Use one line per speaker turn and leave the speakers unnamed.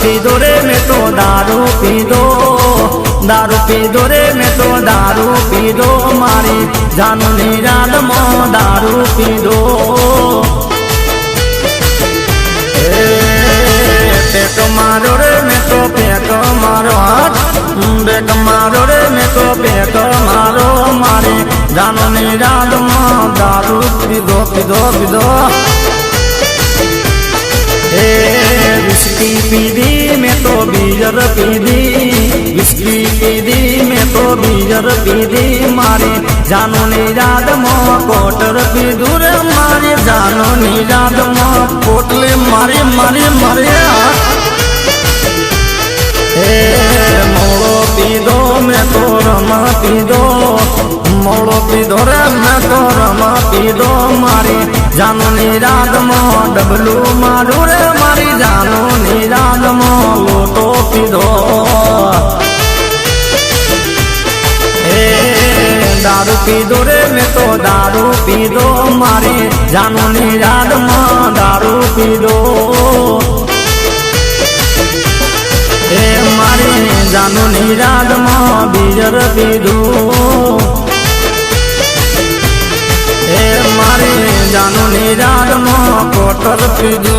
पीधो रे मैं तो दारू पीधो, दारू पीधो रे मैं तो दारू पीधो, मारी जानू निराद मो दारू पीधो। पेट मारो रे मैं तो पेट मारो, बेट मारो रे मैं तो पेट मारो, मारी जानू निराद मो दारू पीधो पीधो पीधो। विस्की पीधी मैं तो बीयर पीधी, विस्की पीधी मैं तो बीयर पीधी, मारी जानू निराद मो कोटर पीधू रे, मारी जानू निराद मो कोटले मारी मारी मारी। मोड़ो पीधो मैं तो रमा पीधो, मोड़ो पीधो रे मैं तो रमा पीधो, मारी जानू निराद मो डबलू मारू रे, मारी जानू निराद मो लोटो पीधो। दारू पीधो रे मैं तो दारू पीधो, मारी जानू निराद मो दारू पीधो। मारी जानू निराद मो बीयर पीधो, मारी जानू निराद मो कोटर पीधो।